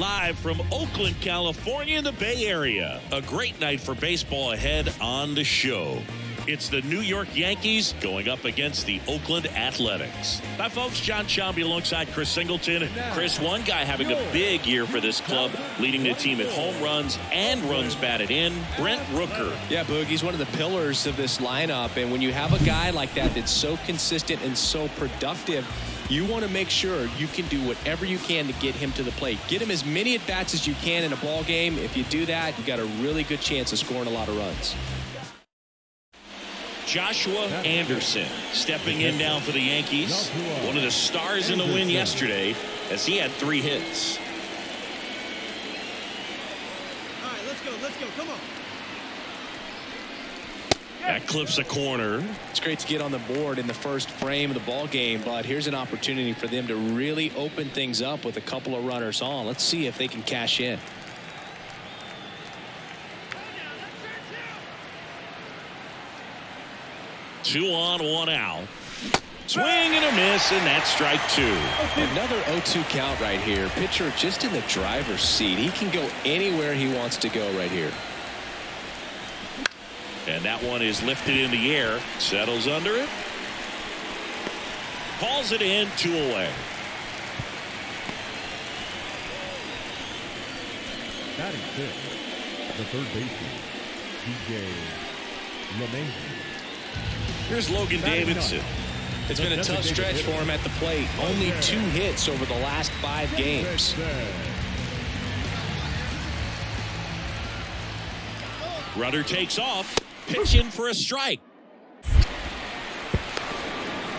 live from Oakland, California in the Bay Area. A great night for baseball ahead on the show. It's the New York Yankees going up against the Oakland Athletics. Hi, folks. John Shambi alongside Chris Singleton. Chris, one guy having a big year for this club, leading the team in home runs and runs batted in, Brent Rooker. Yeah, Boog, he's one of the pillars of this lineup. And when you have a guy like that that's so consistent and so productive, you want to make sure you can do whatever you can to get him to the plate. Get him as many at-bats as you can in a ball game. If you do that, you got a really good chance of scoring a lot of runs. Joshua Anderson stepping in now for the Yankees. One of the stars in the win yesterday as he had 3 hits. All right, let's go, come on. That clips a corner. It's great to get on the board in the first frame of the ball game, but here's an opportunity for them to really open things up with a couple of runners on. Let's see if they can cash in. Two on, one out. Swing and a miss, and that's strike 2. Another 0-2 count right here. Pitcher just in the driver's seat. He can go anywhere he wants to go right here. And that one is lifted in the air. Settles under it. Hauls it in, 2 away. Batting fifth, the third baseman, DJ LeMahieu. Here's Logan Davidson. It's been a tough stretch for him at the plate. Only 2 hits over the last 5 games. Runner takes off. Pitch in for a strike.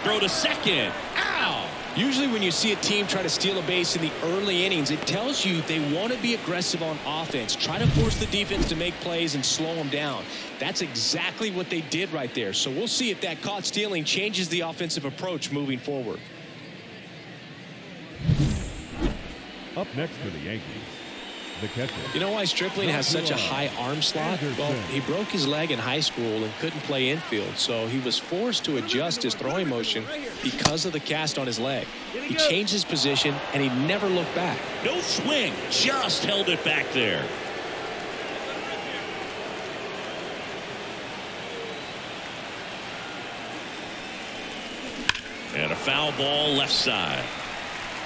Throw to second. Ow! Usually when you see a team try to steal a base in the early innings, it tells you they want to be aggressive on offense. Try to force the defense to make plays and slow them down. That's exactly what they did right there. So we'll see if that caught stealing changes the offensive approach moving forward. Up next for the Yankees, the catcher. You know why Stripling has such a high arm slot? Well, he broke his leg in high school and couldn't play infield, so he was forced to adjust his throwing motion because of the cast on his leg. He changed his position, and he never looked back. No swing, just held it back there. And a foul ball left side.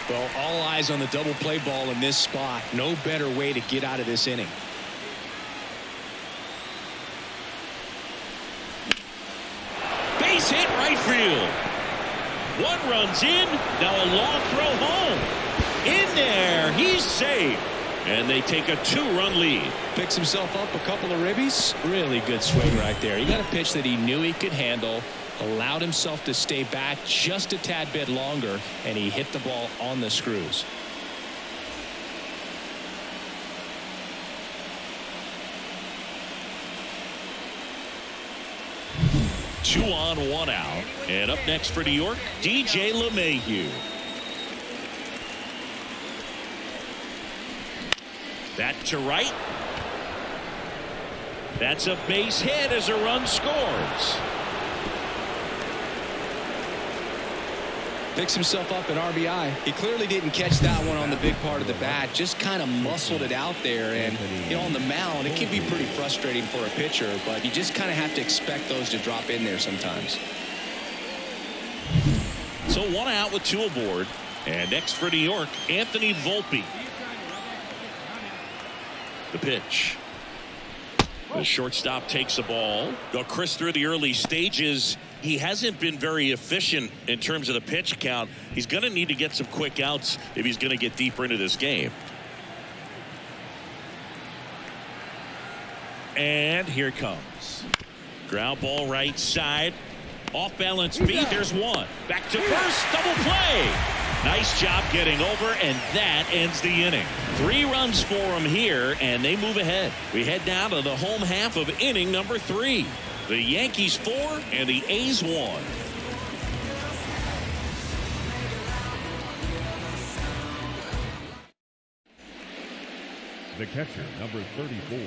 Well, all eyes on the double play ball in this spot. No better way to get out of this inning. Base hit right field. 1 runs in. Now a long throw home. In there. He's safe. And they take a 2-run lead. Picks himself up a couple of ribbies. Really good swing right there. He got a pitch that he knew he could handle. Allowed himself to stay back just a tad bit longer, and he hit the ball on the screws. Two on, 1 out. And up next for New York, DJ LeMahieu. That to right. That's a base hit as a run scores. Picks himself up an RBI. He clearly didn't catch that one on the big part of the bat. Just kind of muscled it out there. And, you know, on the mound, it can be pretty frustrating for a pitcher, but you just kind of have to expect those to drop in there sometimes. So 1 out with 2 aboard. And next for New York, Anthony Volpe. The pitch. The shortstop takes the ball. Well, Chris, through the early stages, he hasn't been very efficient in terms of the pitch count. He's going to need to get some quick outs if he's going to get deeper into this game. And here it comes. Ground ball right side. Off balance feet. There's one. Back to first. Double play. Nice job getting over, and that ends the inning. 3 runs for him here, and they move ahead. We head down to the home half of inning number 3. The Yankees 4 and the A's 1. The catcher, number 34,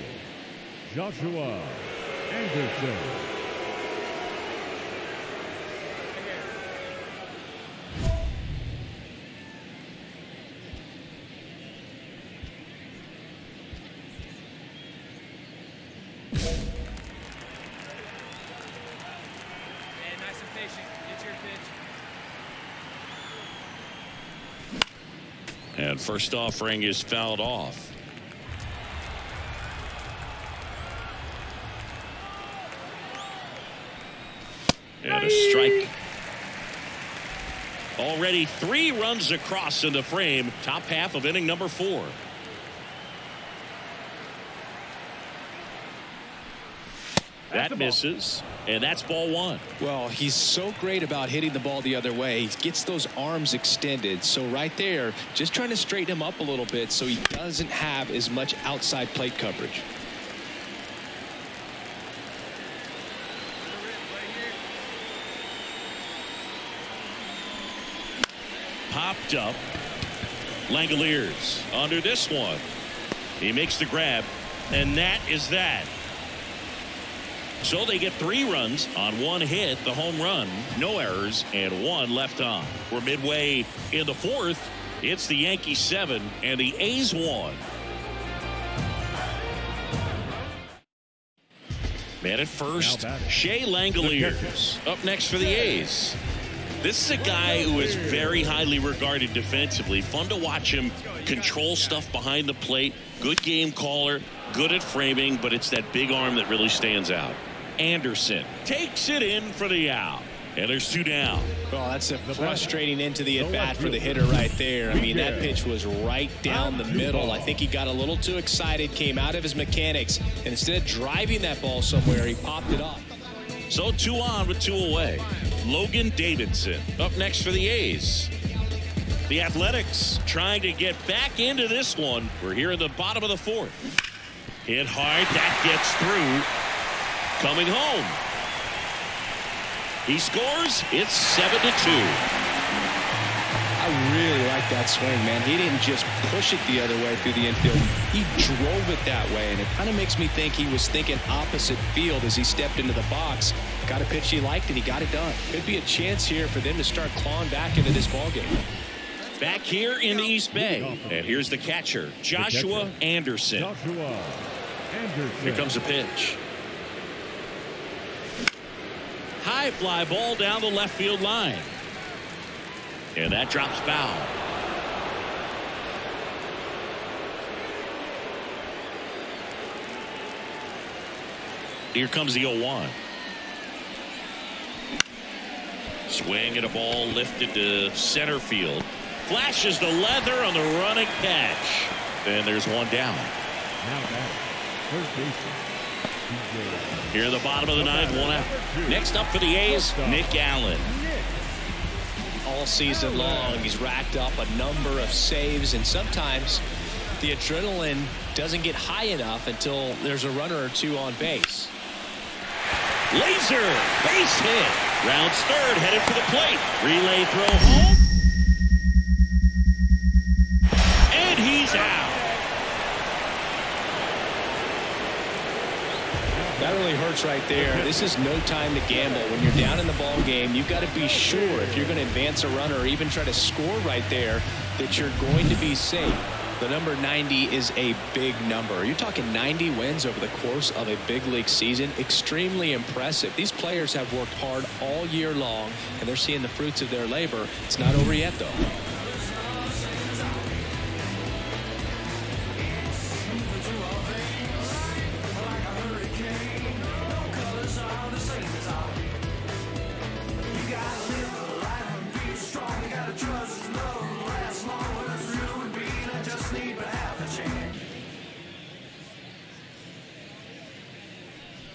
Joshua Anderson. And first offering is fouled off. And a strike. Already 3 runs across in the frame. Top half of inning number 4. That misses, and that's ball 1. Well, he's so great about hitting the ball the other way. He gets those arms extended. So right there, just trying to straighten him up a little bit so he doesn't have as much outside plate coverage. Popped up. Langoliers under this one. He makes the grab, and that is that. So they get 3 runs on 1 hit, the home run, no errors, and 1 left on. We're midway in the 4th. It's the Yankees 7 and the A's 1. Man at first, Shea Langoliers up next for the A's. This is a guy who is very highly regarded defensively. Fun to watch him control stuff behind the plate. Good game caller, good at framing, but it's that big arm that really stands out. Anderson takes it in for the out. And there's 2 down. Well, that's a frustrating end to the at-bat for the hitter right there. I mean, that pitch was right down the middle. I think he got a little too excited, came out of his mechanics, and instead of driving that ball somewhere, he popped it up. So 2 on with 2 away. Logan Davidson up next for the A's. The Athletics trying to get back into this one. We're here in the bottom of the 4th. Hit hard. That gets through. Coming home. He scores. It's 7-2. I really like that swing, man. He didn't just push it the other way through the infield. He drove it that way, and it kind of makes me think he was thinking opposite field as he stepped into the box. Got a pitch he liked, and he got it done. Could be a chance here for them to start clawing back into this ballgame. Back here in the East Bay. And here's the catcher, Joshua Anderson. Here comes a pitch. High fly ball down the left field line. And that drops foul. Here comes the 0-1. Swing and a ball lifted to center field. Flashes the leather on the running catch. And there's 1 down. Now back, first baseman. Here in the bottom of the 9th, 1 out. Next up for the A's, Nick Allen. All season long, he's racked up a number of saves, and sometimes the adrenaline doesn't get high enough until there's a runner or 2 on base. Laser, base hit. Rounds 3rd, headed for the plate. Relay throw home. And he's out. That really hurts right there. This is no time to gamble. When you're down in the ball game, you've got to be sure if you're going to advance a runner or even try to score right there that you're going to be safe. The number 90 is a big number. You're talking 90 wins over the course of a big league season. Extremely impressive. These players have worked hard all year long, and they're seeing the fruits of their labor. It's not over yet, though.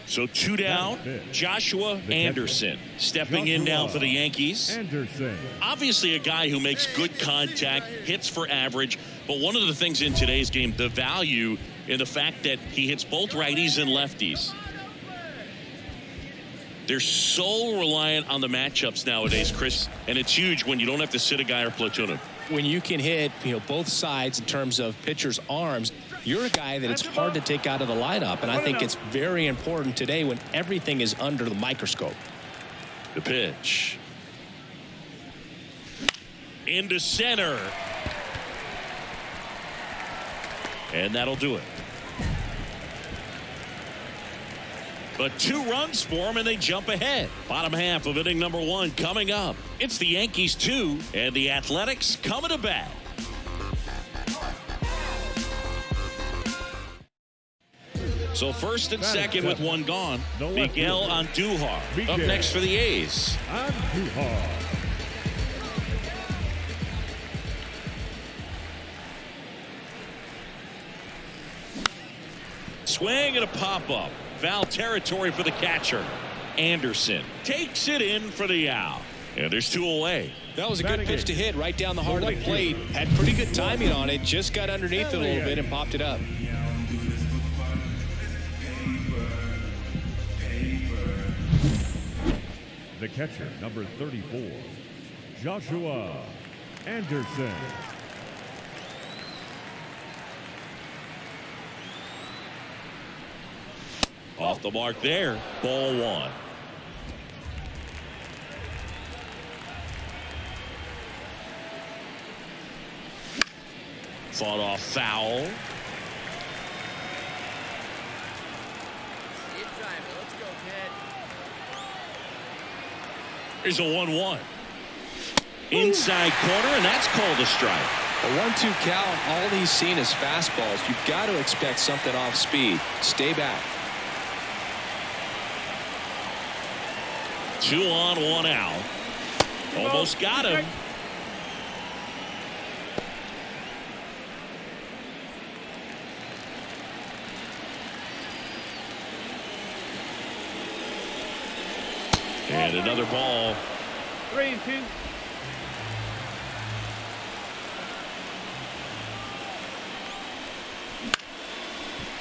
So 2 down, Joshua Anderson stepping in now for the Yankees. Obviously a guy who makes good contact, hits for average, but one of the things in today's game, the value in the fact that he hits both righties and lefties. They're so reliant on the matchups nowadays, Chris, and it's huge when you don't have to sit a guy or platoon him. When you can hit, both sides in terms of pitchers' arms, you're a guy that it's hard to take out of the lineup, and I think it's very important today when everything is under the microscope. The pitch. Into center. And that'll do it. But 2 runs for them, and they jump ahead. Bottom half of inning number 1 coming up. It's the Yankees 2, and the Athletics coming to bat. So first and second with one gone. Miguel Andujar up Miguel next for the A's. Andujar. Swing and a pop-up. Foul territory for the catcher. Anderson takes it in for the out. And there's two away. That was a good pitch to hit right down the heart of the plate. Had pretty good timing on it. Just got underneath it a little bit and popped it up. The catcher, number 34, Joshua Anderson. Off the mark there. Ball one. Fought off foul. Here's a 1-1. Inside corner, and that's called a strike. A 1-2 count. All he's seen is fastballs. You've got to expect something off speed. Stay back. 2 on, 1 out. Almost got him. And another ball. 3-2.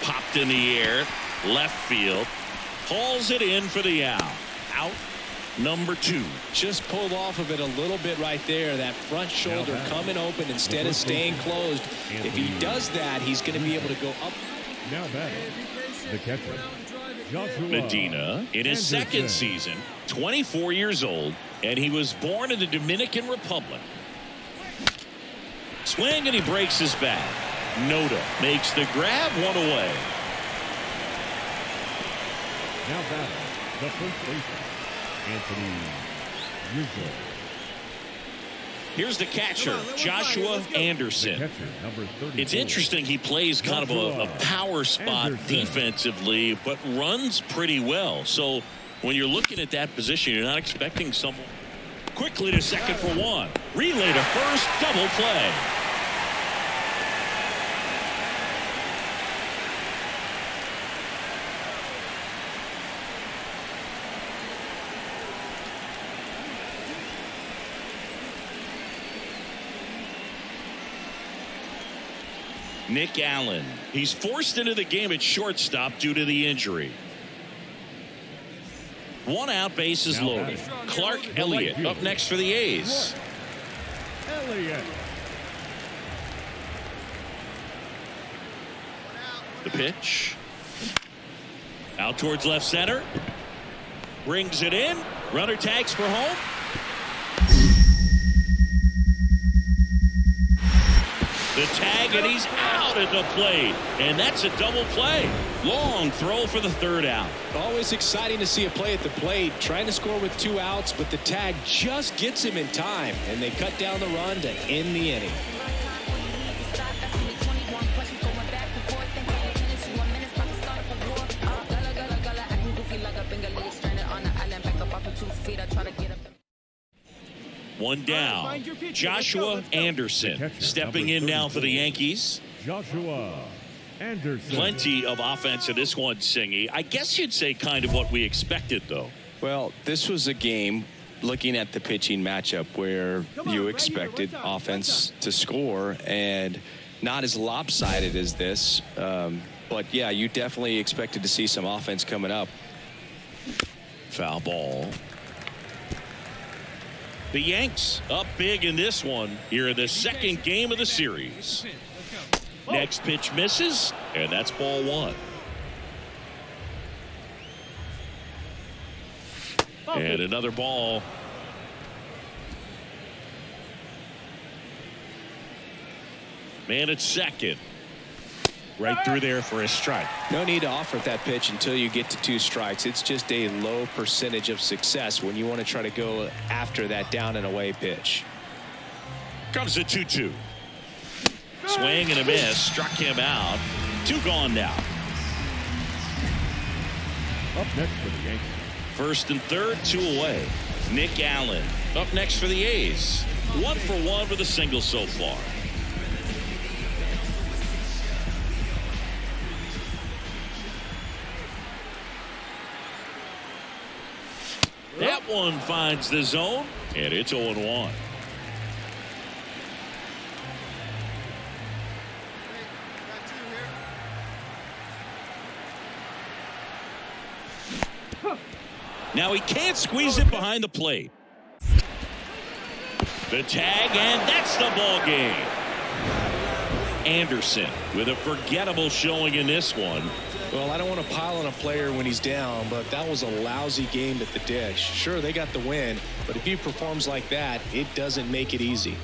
Popped in the air. Left field. Hauls it in for the out. Out number 2. Just pulled off of it a little bit right there. That front shoulder coming open instead of staying closed. If he does that, he's going to be able to go up. Now batting, the catcher, Joshua Medina in his second season, 24 years old, and he was born in the Dominican Republic. Swing, and he breaks his bat. Noda makes the grab, 1 away. Now batting, the first baseman, Anthony Rizzo. Here's the catcher, Joshua Anderson. The catcher, number 34. It's interesting, he plays kind of a power spot defensively, but runs pretty well. So when you're looking at that position, you're not expecting someone. Quickly to second for 1. Relay to first, double play. Nick Allen. He's forced into the game at shortstop due to the injury. 1 out, bases loaded. Clark Elliott up next for the A's. Elliott. The pitch. Out towards left center. Brings it in. Runner tags for home. The tag, and he's out at the plate. And that's a double play. Long throw for the 3rd out. Always exciting to see a play at the plate. Trying to score with 2 outs, but the tag just gets him in time. And they cut down the run to end the inning. One down. Joshua Anderson stepping in now for the Yankees. Joshua Anderson. Plenty of offense in this one, Singy. I guess you'd say kind of what we expected, though. Well, this was a game, looking at the pitching matchup, where you expected offense to score, and not as lopsided as this. But, yeah, you definitely expected to see some offense coming up. Foul ball. The Yanks up big in this one here in the second game of the series. Next pitch misses, and that's ball 1. And another ball. Man at second. Right through there for a strike. No need to offer that pitch until you get to 2 strikes. It's just a low percentage of success when you want to try to go after that down and away pitch. Comes the 2-2. Swing and a miss. Struck him out. 2 gone now. Up next for the Yankees. First and third, 2 away. Nick Allen up next for the A's. 1 for 1 with a single so far. That one finds the zone, and it's 0-1. Now he can't squeeze it behind the plate. The tag, and that's the ball game. Anderson with a forgettable showing in this one. Well, I don't want to pile on a player when he's down, but that was a lousy game at the dish. Sure, they got the win, but if he performs like that, it doesn't make it easy.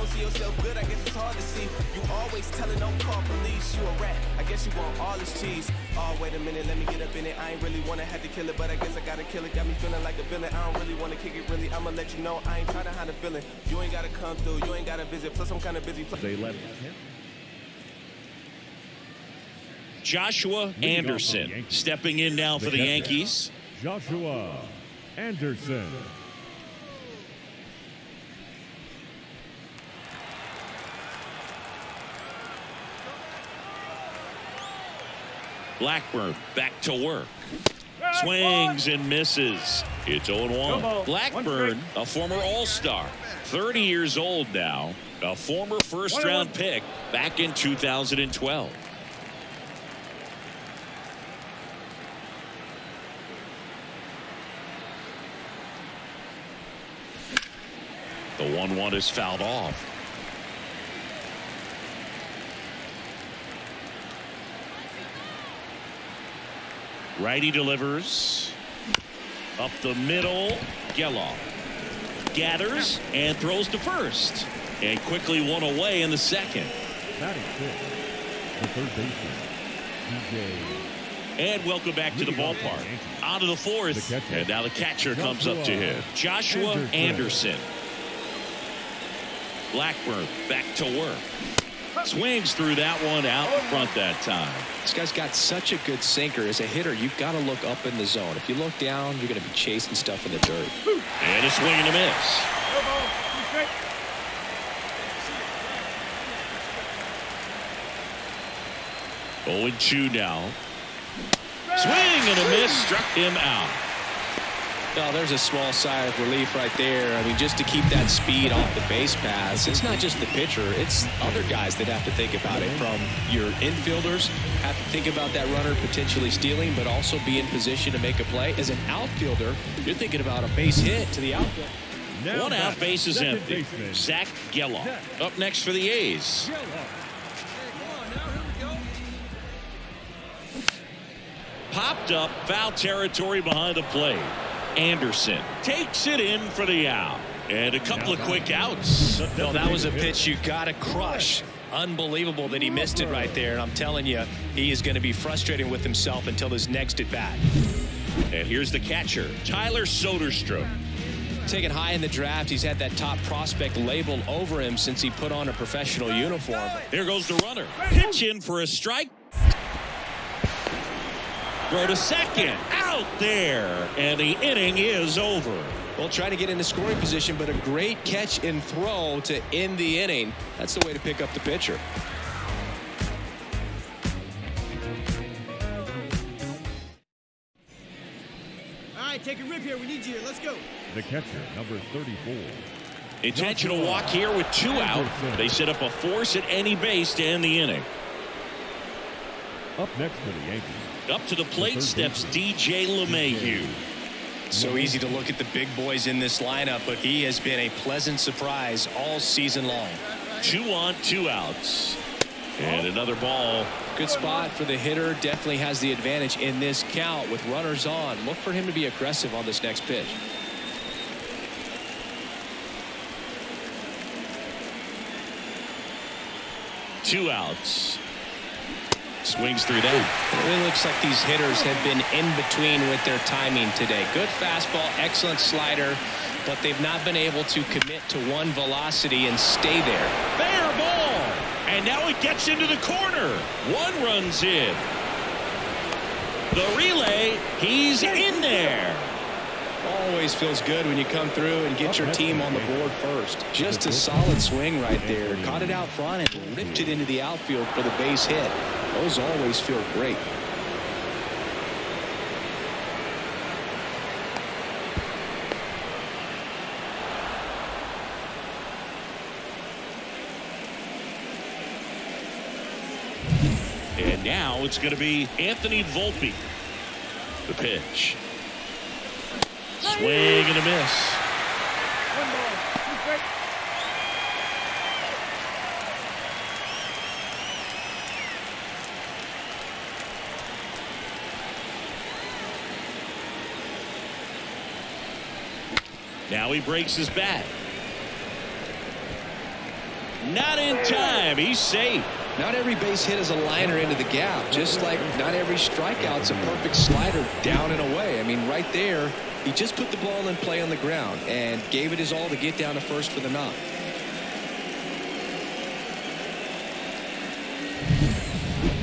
See yourself good, I guess it's hard to see. You always telling don't call police, you a rat. I guess you want all this cheese. Oh, wait a minute, let me get up in it. I ain't really wanna have to kill it, but I guess I gotta kill it. Got me feeling like a villain. I don't really wanna kick it, really. I'ma let you know I ain't trying to hide a feeling. You ain't gotta come through, you ain't gotta visit. Plus, I'm kinda busy. They let it. Joshua Anderson stepping in now for the Yankees. Joshua Anderson. Blackburn back to work. Swings and misses. It's 0-1. Blackburn, a former All-Star, 30 years old now, a former first-round pick back in 2012. The 1-1 is fouled off. Righty delivers up the middle. Geloff gathers and throws to first, and quickly one away in the second. Batting fifth, the third baseman, DJ. And welcome back to the ballpark. On to the fourth, and now the catcher comes up to him. Joshua Anderson. Blackburn back to work. Swings through that one out front that time. This guy's got such a good sinker. As a hitter, you've got to look up in the zone. If you look down, you're going to be chasing stuff in the dirt. And a swing and a miss. 0-2 now. Swing and a miss, struck him out. Oh, there's a small sigh of relief right there. I mean, just to keep that speed off the base paths. It's not just the pitcher. It's other guys that have to think about it. From your infielders, have to think about that runner potentially stealing, but also be in position to make a play. As an outfielder, you're thinking about a base hit to the outfield. One out, base is empty. Zach Geloff up next for the A's. Popped up, foul territory behind the plate. Anderson takes it in for the out. And a couple of quick outs. No, that was a pitch you got to crush. Unbelievable that he missed it right there. And I'm telling you, he is going to be frustrated with himself until his next at bat. And here's the catcher, Tyler Soderstrom. Taken high in the draft, he's had that top prospect label over him since he put on a professional uniform. Here goes the runner. Pitch in for a strike. Throw to second. Out there. And the inning is over. Well, trying to get into scoring position, but a great catch and throw to end the inning. That's the way to pick up the pitcher. All right, take a rip here. We need you here. Let's go. The catcher, number 34. Intentional walk here with 2 out. They set up a force at any base to end the inning. Up next for the Yankees. Up to the plate steps DJ LeMahieu. So easy to look at the big boys in this lineup, but he has been a pleasant surprise all season long. 2 on, 2 outs. And another ball. Good spot for the hitter. Definitely has the advantage in this count with runners on. Look for him to be aggressive on this next pitch. Two outs. Swings through that. It looks like these hitters have been in between with their timing today. Good fastball, excellent slider, but they've not been able to commit to one velocity and stay there. Fair ball. And now it gets into the corner. One run's in. The relay, he's in there. Always feels good when you come through and get your team on the board first. Just a solid swing right there. Caught it out front and ripped it into the outfield for the base hit. Those always feel great. And now it's going to be Anthony Volpe. The pitch. Swing and a miss. One ball. 2 strikes. Now he breaks his bat. Not in time. He's safe. Not every base hit is a liner into the gap, just like not every strikeout's a perfect slider down and away. I mean, right there, he just put the ball in play on the ground and gave it his all to get down to first for the knock.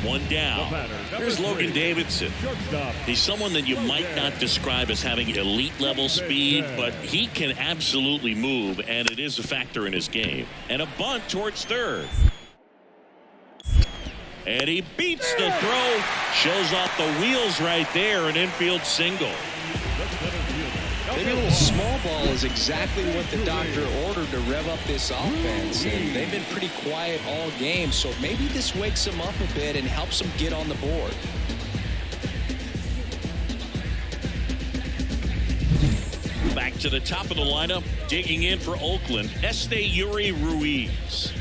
One down. Here's Logan Davidson. Shortstop. He's someone that you might not describe as having elite level speed, but he can absolutely move, and it is a factor in his game. And a bunt towards third. And he beats the throw. Shows off the wheels right there. An infield single. Maybe a little small ball is exactly what the doctor ordered to rev up this offense. And they've been pretty quiet all game, so maybe this wakes them up a bit and helps them get on the board. Back to the top of the lineup, digging in for Oakland, Esteury Ruiz.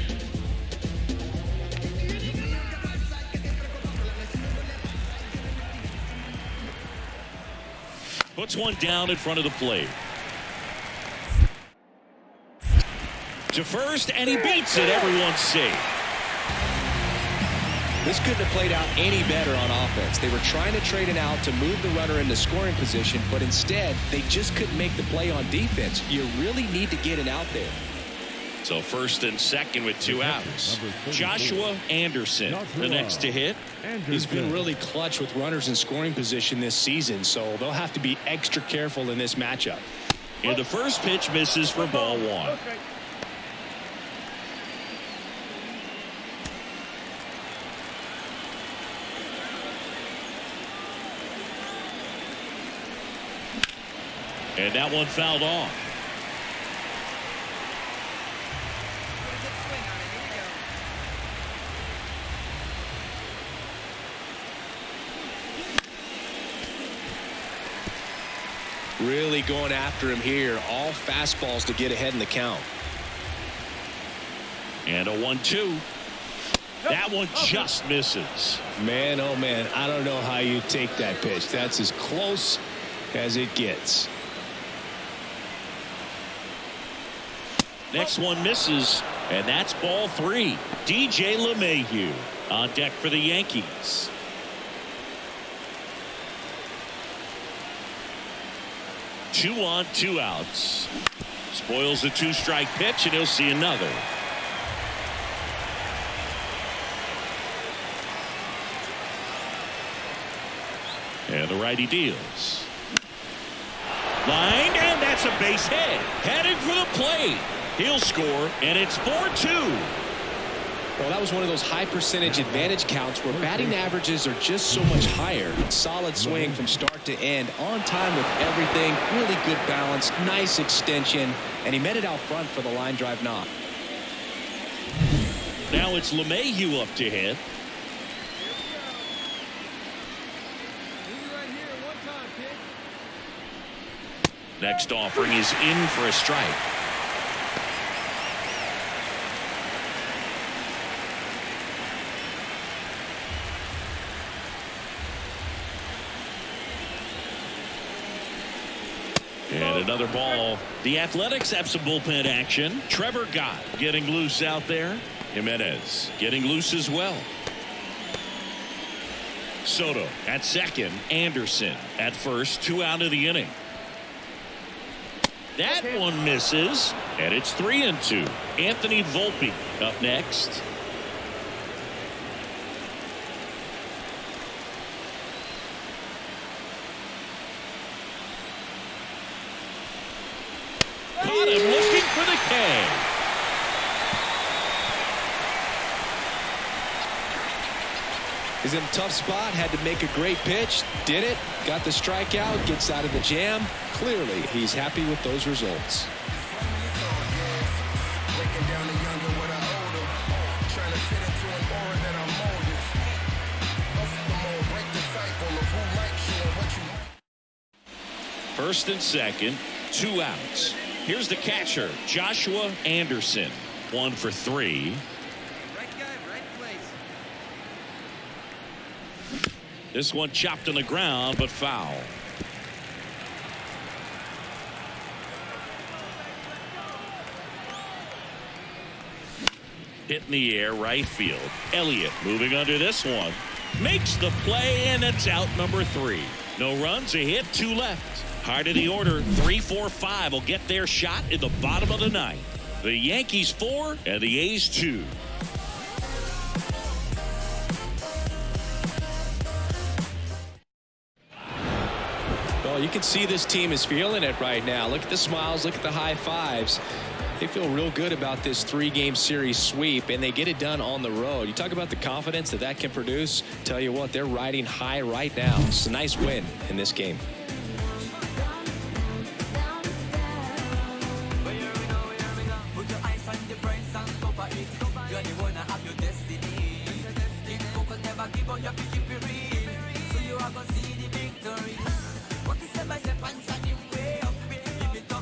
Puts one down in front of the plate. To first, and he beats it. Everyone's safe. This couldn't have played out any better on offense. They were trying to trade an out to move the runner into scoring position, but instead, they just couldn't make the play on defense. You really need to get it out there. So first and second with 2 outs. Joshua Anderson, the next to hit. He's been really clutch with runners in scoring position this season, so they'll have to be extra careful in this matchup. And the first pitch misses for ball 1. And that one fouled off. Really going after him here. All fastballs to get ahead in the count. And a 1-2. That one just misses. Man, oh man, I don't know how you take that pitch. That's as close as it gets. Next one misses, and that's ball 3. DJ LeMahieu on deck for the Yankees. Two on, 2 outs. Spoils the 2-strike pitch, and he'll see another. And the righty deals. Line, and that's a base hit. Heading for the plate. He'll score, and it's 4-2. Well, that was one of those high percentage advantage counts where batting averages are just so much higher. Solid swing from start to end, on time with everything, really good balance, nice extension, and he met it out front for the line drive knock. Now it's LeMahieu up to hit. Next offering is in for a strike. And another ball. The Athletics have some bullpen action. Trevor Gott getting loose out there. Jimenez getting loose as well. Soto at second. Anderson at first. 2 out of the inning. That one misses, and it's 3-2. Anthony Volpe up next. He's in a tough spot, had to make a great pitch, did it, got the strikeout, gets out of the jam. Clearly, he's happy with those results. First and second, 2 outs. Here's the catcher, Joshua Anderson. 1 for 3. Right guy, right place. This one chopped on the ground, but foul. Hit in the air, right field. Elliott moving under this one. Makes the play, and it's out number 3. No runs, a hit, 2 left. Hard of the order, 3, 4, 5 will get their shot in the bottom of the 9th. The Yankees 4 and the A's 2. Well, you can see this team is feeling it right now. Look at the smiles, look at the high fives. They feel real good about this 3-game series sweep, and they get it done on the road. You talk about the confidence that can produce. Tell you what, they're riding high right now. It's a nice win in this game.